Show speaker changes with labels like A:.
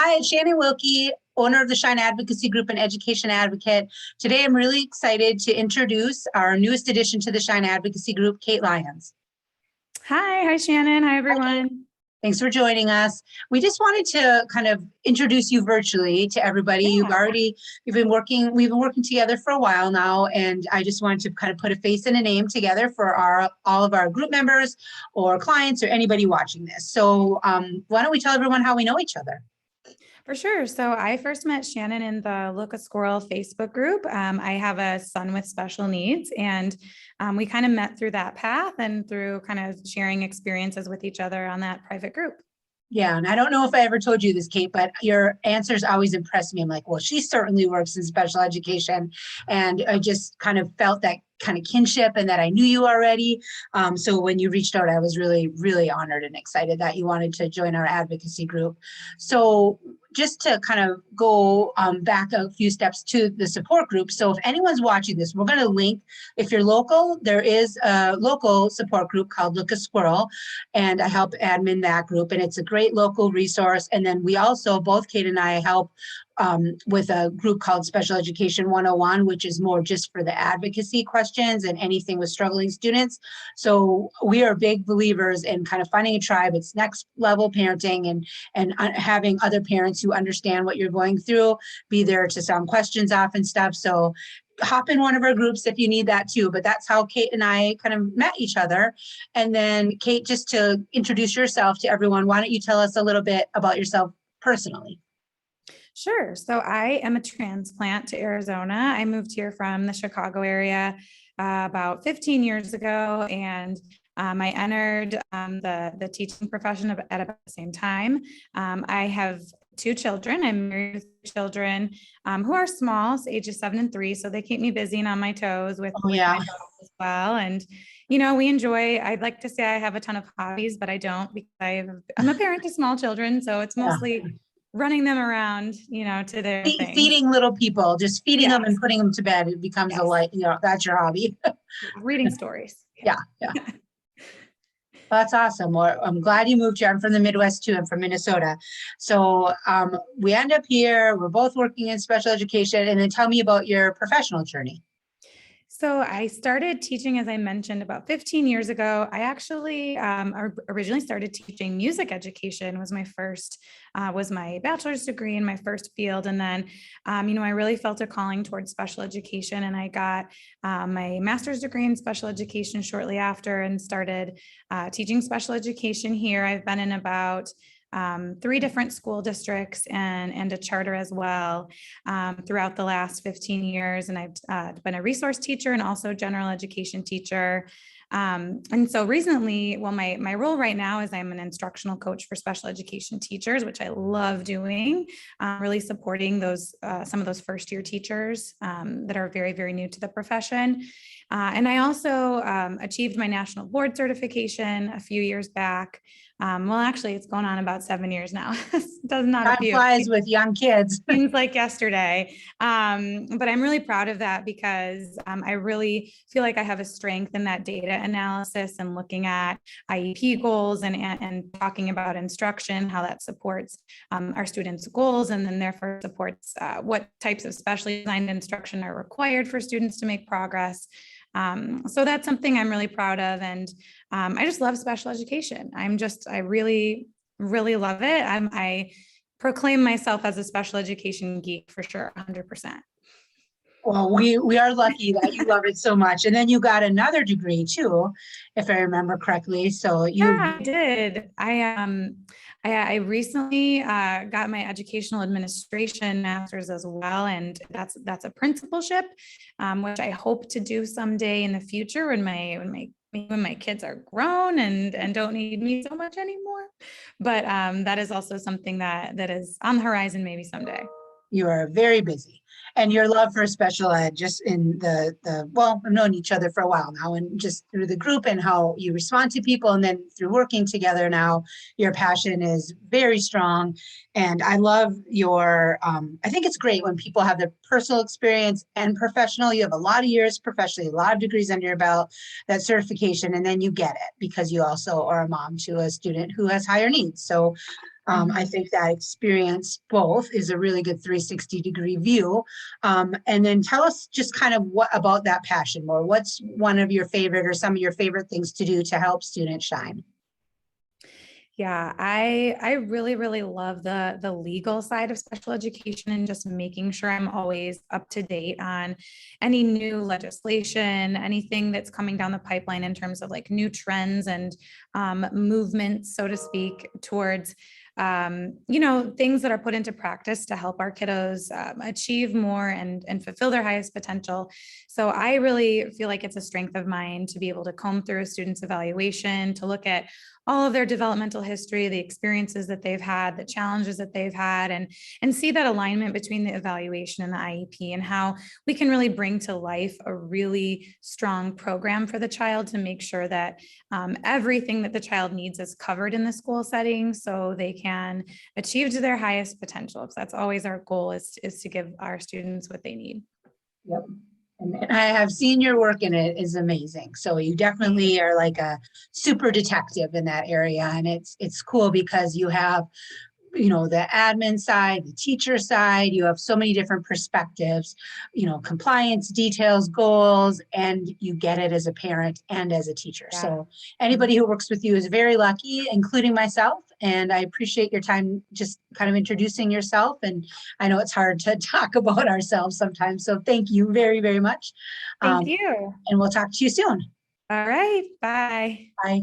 A: Hi, it's Shannon Wilkie, owner of the Shine Advocacy Group and education advocate. Today, I'm really excited to introduce our newest addition to the Shine Advocacy Group, Kate Lyons.
B: Hi Shannon. Hi, everyone.
A: Thanks for joining us. We just wanted to kind of introduce you virtually to everybody.
B: Yeah.
A: We've been working together for a while now, and I just wanted to kind of put a face and a name together for all of our group members or clients or anybody watching this. So why don't we tell everyone how we know each other?
B: For sure. So I first met Shannon in the Look a Squirrel Facebook group. I have a son with special needs, and we kind of met through that path and through kind of sharing experiences with each other on that private group.
A: Yeah, and I don't know if I ever told you this, Kate, but your answers always impress me. I'm like, well, she certainly works in special education. And I just kind of felt that kind of kinship and that I knew you already. So when you reached out, I was really, really honored and excited that you wanted to join our advocacy group. So just to kind of go back a few steps to the support group. So if anyone's watching this, we're going to link, if you're local, there is a local support group called Look a Squirrel, and I help admin that group, and it's a great local resource. And then we also, both Kate and I, help with a group called Special Education 101, which is more just for the advocacy questions and anything with struggling students. So we are big believers in kind of finding a tribe. It's next level parenting and having other parents who understand what you're going through, be there to sound questions off and stuff. So hop in one of our groups if you need that too. But that's how Kate and I kind of met each other. And then Kate, just to introduce yourself to everyone, why don't you tell us a little bit about yourself personally?
B: Sure. So I am a transplant to Arizona. I moved here from the Chicago area about 15 years ago, and I entered the teaching profession at about the same time. I have two children. I'm married with children who are small, so ages 7 and 3. So they keep me busy and on my toes with my job as well. And we enjoy, I'd like to say I have a ton of hobbies, but I don't, because I'm a parent to small children. So it's mostly running them around, to their thing.
A: Feeding little people, just feeding them and putting them to bed. It becomes a light, that's your hobby.
B: Reading stories.
A: Yeah. Well, that's awesome. Well, I'm glad you moved here. I'm from the Midwest too. I'm from Minnesota. So we end up here. We're both working in special education. And then tell me about your professional journey.
B: So I started teaching, as I mentioned, about 15 years ago. I actually originally started teaching music education, was my bachelor's degree in my first field. And then, I really felt a calling towards special education, and I got my master's degree in special education shortly after and started teaching special education here. I've been in about 3 different school districts and a charter as well throughout the last 15 years. And I've been a resource teacher and also general education teacher. And so recently, my role right now is I'm an instructional coach for special education teachers, which I love doing, really supporting some of those first year teachers that are very, very new to the profession. And I also achieved my national board certification a few years back. Well, actually, it's going on about 7 years now. Does not
A: Time flies with young kids.
B: Seems like yesterday. But I'm really proud of that because I really feel like I have a strength in that data analysis and looking at IEP goals and talking about instruction, how that supports our students' goals, and then therefore supports what types of specially designed instruction are required for students to make progress. So that's something I'm really proud of. And I just love special education. I really, really love it. I proclaim myself as a special education geek for sure, 100%.
A: Well, we are lucky that you love it so much. And then you got another degree too, if I remember correctly. So
B: I did. I recently got my educational administration master's as well, and that's a principalship, which I hope to do someday in the future when my kids are grown and don't need me so much anymore. But that is also something that is on the horizon, maybe someday.
A: You are very busy, and your love for special ed, just in well, I've known each other for a while now, and just through the group and how you respond to people, and then through working together now, your passion is very strong. And I love I think it's great when people have their personal experience and professional. You have a lot of years professionally, a lot of degrees under your belt, that certification, and then you get it because you also are a mom to a student who has higher needs. So I think that experience both is a really good 360-degree view. And then tell us just kind of what about that passion more. What's one of your favorite or some of your favorite things to do to help students shine?
B: Yeah, I really, really love the legal side of special education and just making sure I'm always up to date on any new legislation, anything that's coming down the pipeline in terms of like new trends and movements, so to speak, towards things that are put into practice to help our kiddos achieve more and fulfill their highest potential. So I really feel like it's a strength of mine to be able to comb through a student's evaluation, to look at all of their developmental history, the experiences that they've had, the challenges that they've had, and see that alignment between the evaluation and the IEP and how we can really bring to life a really strong program for the child to make sure that everything that the child needs is covered in the school setting so they can achieve to their highest potential. Because that's always our goal is to give our students what they need.
A: Yep. And I have seen your work and it is amazing. So you definitely are like a super detective in that area. And it's cool because you have, the admin side, the teacher side, you have so many different perspectives, compliance, details, goals, and you get it as a parent and as a teacher.
B: Yeah.
A: So anybody who works with you is very lucky, including myself. And I appreciate your time just kind of introducing yourself. And I know it's hard to talk about ourselves sometimes. So thank you very, very much.
B: Thank you.
A: And we'll talk to you soon.
B: All right. Bye.
A: Bye.